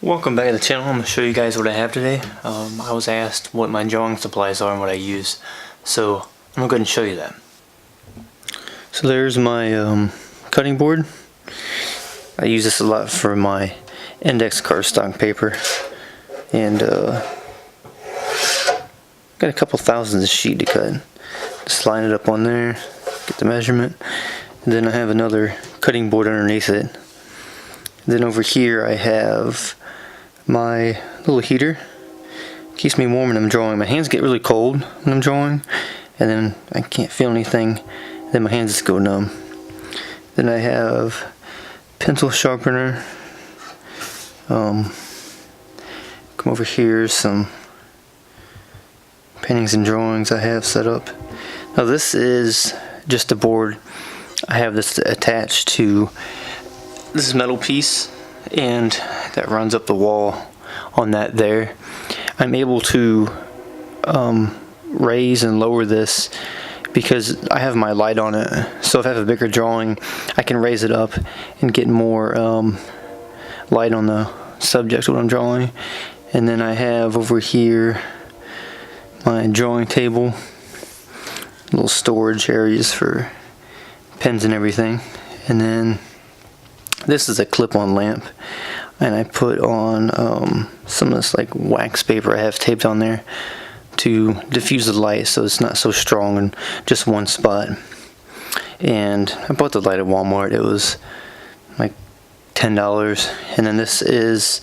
Welcome back to the channel. I'm going to show you guys what I have today. I was asked what my drawing supplies are and what I use, so I'm going to go ahead and show you that. So there's my cutting board. I use this a lot for my index cardstock paper, and got a couple thousand of sheet to cut. Just line it up on there, get the measurement, and then I have another cutting board underneath it. And then over here I have my little heater. Keeps me warm when I'm drawing. My hands get really cold when I'm drawing, and then I can't feel anything, then my hands just go numb. Then I have pencil sharpener. Come over here, some paintings and drawings I have set up. Now this is just a board. I have this attached to this metal piece, and that runs up the wall on that there. I'm able to raise and lower this because I have my light on it. So if I have a bigger drawing, I can raise it up and get more light on the subject what I'm drawing. And then I have over here my drawing table, little storage areas for pens and everything. And then this is a clip-on lamp, and I put on some of this like wax paper I have taped on there to diffuse the light so it's not so strong in just one spot. And I bought the light at Walmart. It was like $10. And then this is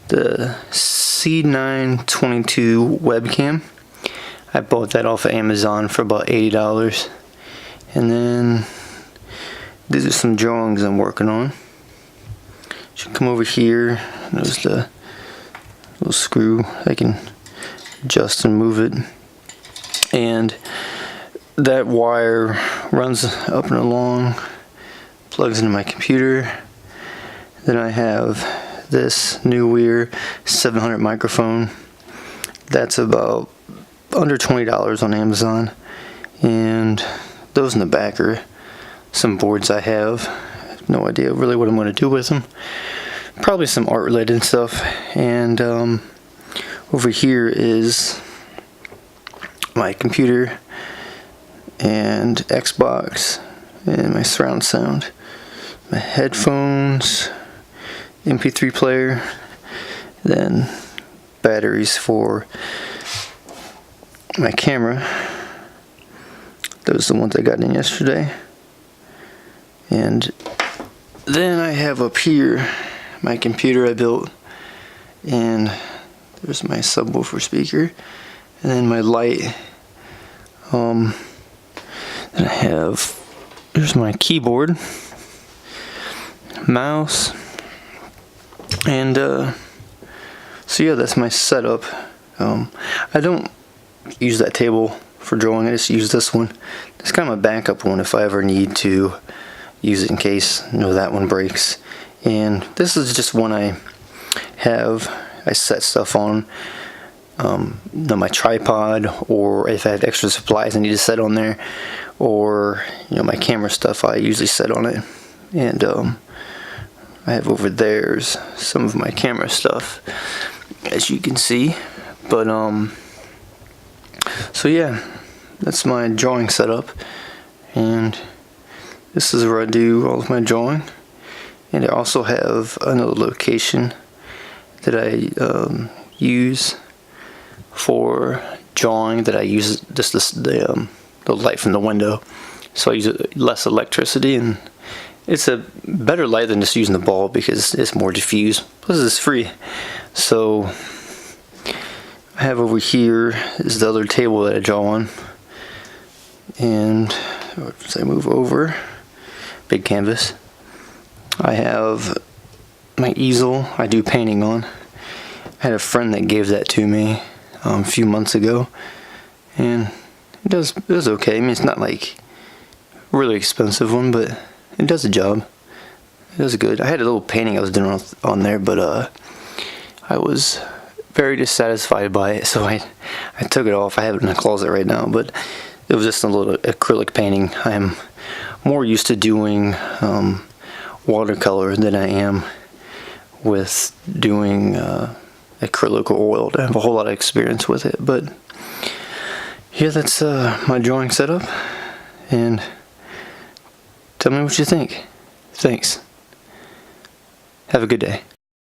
the C922 webcam. I bought that off of Amazon for about $80. And then these are some drawings I'm working on. Should come over here. There's the little screw. I can adjust and move it. And that wire runs up and along, plugs into my computer. Then I have this Neweer 700 microphone. That's about under $20 on Amazon. And those in the back are some boards I have. No idea really what I'm going to do with them. Probably some art related stuff. And over here is my computer and Xbox and my surround sound, my headphones, MP3 player, then batteries for my camera. Those are the ones I got in yesterday. And then I have up here my computer I built, and there's my subwoofer speaker, and then my light. Then I have, there's my keyboard, mouse, and so yeah, that's my setup. I don't use that table for drawing. I just use this one. It's kind of a backup one if I ever need to use it in case that one breaks. And this is just one I set stuff on my tripod, or if I have extra supplies I need to set on there, or my camera stuff I usually set on it. And I have over there's some of my camera stuff, as you can see. But so yeah, that's my drawing setup, and this is where I do all of my drawing. And I also have another location that I use for drawing, that I use just the light from the window. So I use less electricity, and it's a better light than just using the bulb because it's more diffuse. Plus it's free. So I have over here is the other table that I draw on. And as I move over, big canvas, I have my easel I do painting on. I had a friend that gave that to me a few months ago, and it does okay. I mean, it's not like a really expensive one, but it does the job. It does good. I had a little painting I was doing on there, but I was very dissatisfied by it, so I took it off. I have it in the closet right now, but it was just a little acrylic painting. I'm more used to doing watercolor than I am with doing acrylic or oil. I have a whole lot of experience with it, but yeah, that's my drawing setup, and tell me what you think. Thanks. Have a good day.